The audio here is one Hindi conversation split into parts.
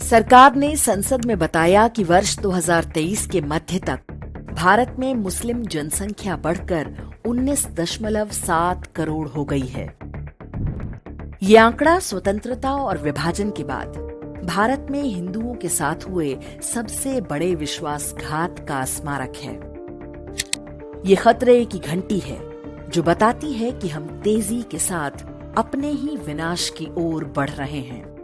सरकार ने संसद में बताया कि वर्ष 2023 के मध्य तक भारत में मुस्लिम जनसंख्या बढ़कर 19.7 करोड़ हो गई है। ये आंकड़ा स्वतंत्रता और विभाजन के बाद भारत में हिंदुओं के साथ हुए सबसे बड़े विश्वासघात का स्मारक है। ये खतरे की घंटी है जो बताती है कि हम तेजी के साथ अपने ही विनाश की ओर बढ़ रहे हैं।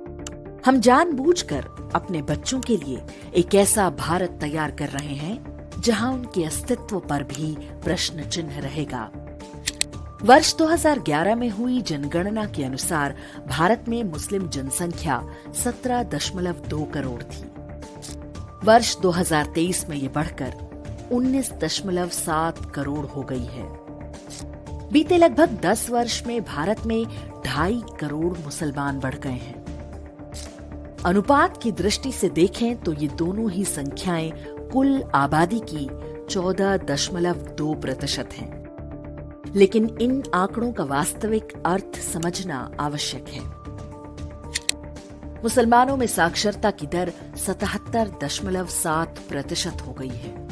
हम जानबूझकर अपने बच्चों के लिए एक ऐसा भारत तैयार कर रहे हैं जहां उनके अस्तित्व पर भी प्रश्न चिन्ह रहेगा। वर्ष 2011 में हुई जनगणना के अनुसार भारत में मुस्लिम जनसंख्या 17.2 करोड़ थी। वर्ष 2023 में ये बढ़कर 19.7 करोड़ हो गई है। बीते लगभग 10 वर्ष में भारत में 2.5 करोड़ मुसलमान बढ़ गए हैं। अनुपात की दृष्टि से देखें तो ये दोनों ही संख्याएं कुल आबादी की 14.2% हैं। लेकिन इन आंकड़ों का वास्तविक अर्थ समझना आवश्यक है। मुसलमानों में साक्षरता की दर 77.7% हो गई है।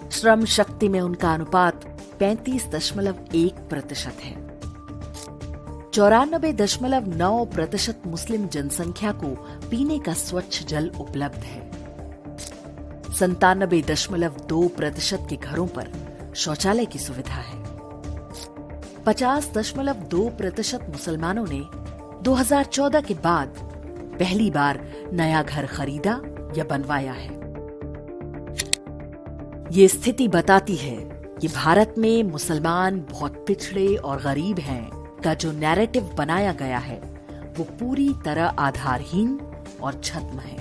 श्रम शक्ति में उनका अनुपात 35.1% है। 94.9% मुस्लिम जनसंख्या को पीने का स्वच्छ जल उपलब्ध है। 97.2% के घरों पर शौचालय की सुविधा है। 50.2% मुसलमानों ने 2014 के बाद पहली बार नया घर खरीदा या बनवाया है। ये स्थिति बताती है कि भारत में मुसलमान बहुत पिछड़े और गरीब हैं का जो नैरेटिव बनाया गया है वो पूरी तरह आधारहीन और छद्म है।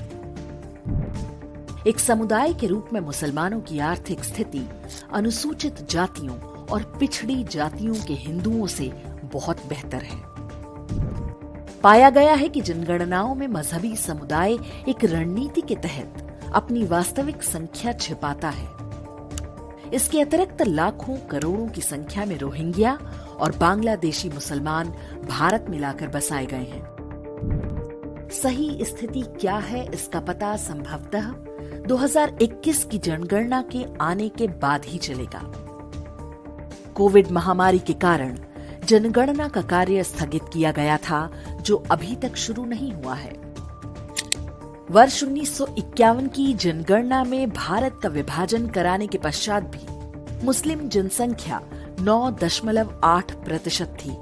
एक समुदाय के रूप में मुसलमानों की आर्थिक स्थिति अनुसूचित जातियों और पिछड़ी जातियों के हिंदुओं से बहुत बेहतर है। पाया गया है कि जनगणनाओं में मजहबी समुदाय एक रणनीति के तहत अपनी वास्तविक संख्या छिपाता है। इसके अतिरिक्त लाखों करोड़ों की संख्या में रोहिंग्या और बांग्लादेशी मुसलमान भारत में लाकर बसाए गए हैं। सही स्थिति क्या है इसका पता संभवतः 2021 की जनगणना के आने के बाद ही चलेगा। कोविड महामारी के कारण जनगणना का कार्य स्थगित किया गया था जो अभी तक शुरू नहीं हुआ है। वर्ष 1951 की जनगणना में भारत का विभाजन कराने के पश्चात भी मुस्लिम जनसंख्या 9.8% थी,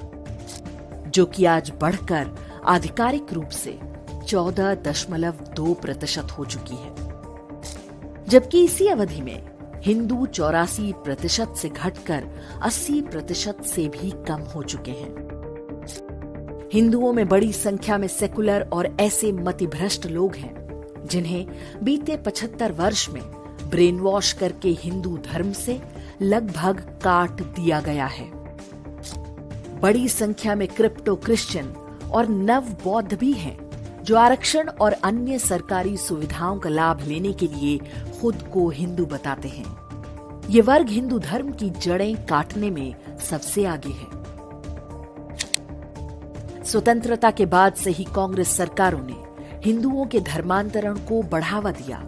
जो कि आज बढ़कर आधिकारिक रूप से 14.2% हो चुकी है। जबकि इसी अवधि में हिंदू 84% से घटकर 80% से भी कम हो चुके हैं। हिंदुओं में बड़ी संख्या में सेकुलर और ऐसे मतिभ्रष्ट लोग हैं जिन्हें बीते 75 वर्ष में ब्रेन वॉश करके हिंदू धर्म से लगभग काट दिया गया है। बड़ी संख्या में क्रिप्टो क्रिश्चियन और नव बौद्ध भी हैं जो आरक्षण और अन्य सरकारी सुविधाओं का लाभ लेने के लिए खुद को हिंदू बताते हैं। ये वर्ग हिंदू धर्म की जड़ें काटने में सबसे आगे है। स्वतंत्रता के बाद से ही कांग्रेस सरकारों ने हिंदुओं के धर्मांतरण को बढ़ावा दिया।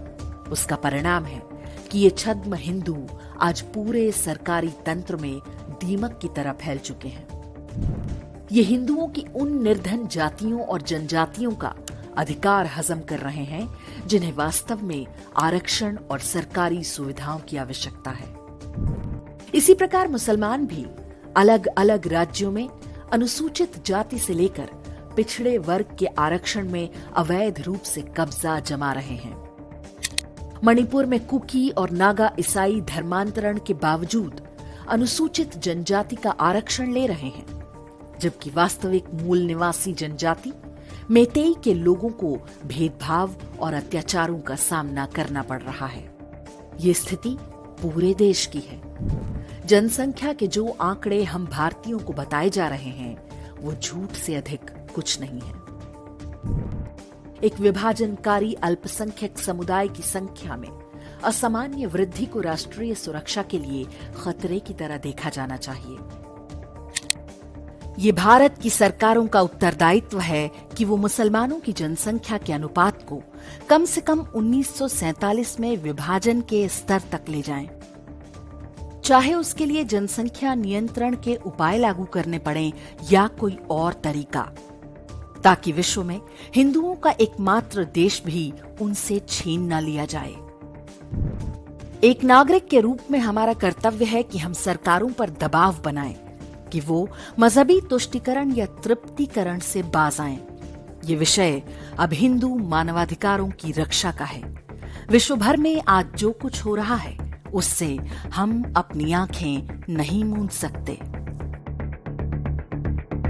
उसका परिणाम है कि ये छद्म हिंदू आज पूरे सरकारी तंत्र में दीमक की तरह फैल चुके हैं। ये हिंदुओं की उन निर्धन जातियों और जनजातियों का अधिकार हजम कर रहे हैं जिन्हें वास्तव में आरक्षण और सरकारी सुविधाओं की आवश्यकता है। इसी प्रकार मुसलमान भी अलग अलग राज्यों में अनुसूचित जाति से लेकर पिछड़े वर्ग के आरक्षण में अवैध रूप से कब्जा जमा रहे हैं। मणिपुर में कुकी और नागा ईसाई धर्मांतरण के बावजूद अनुसूचित जनजाति का आरक्षण ले रहे हैं, जबकि वास्तविक मूल निवासी जनजाति मेतेई के लोगों को भेदभाव और अत्याचारों का सामना करना पड़ रहा है। ये स्थिति पूरे देश की है। जनसंख्या के जो आंकड़े हम भारतीयों को बताए जा रहे हैं वो झूठ से अधिक कुछ नहीं है। एक विभाजनकारी अल्पसंख्यक समुदाय की संख्या में असामान्य वृद्धि को राष्ट्रीय सुरक्षा के लिए खतरे की तरह देखा जाना चाहिए। ये भारत की सरकारों का उत्तरदायित्व है कि वो मुसलमानों की जनसंख्या के अनुपात को कम से कम 1947 में विभाजन के स्तर तक ले जाएं। चाहे उसके लिए जनसंख्या नियंत्रण के उपाय लागू करने पड़े या कोई और तरीका, ताकि विश्व में हिंदुओं का एकमात्र देश भी उनसे छीन न लिया जाए। एक नागरिक के रूप में हमारा कर्तव्य है कि हम सरकारों पर दबाव बनाएं कि वो मजहबी तुष्टीकरण या तृप्तिकरण से बाज आएं। ये विषय अब हिंदू मानवाधिकारों की रक्षा का है। विश्व भर में आज जो कुछ हो रहा है उससे हम अपनी आंखें नहीं मूंद सकते।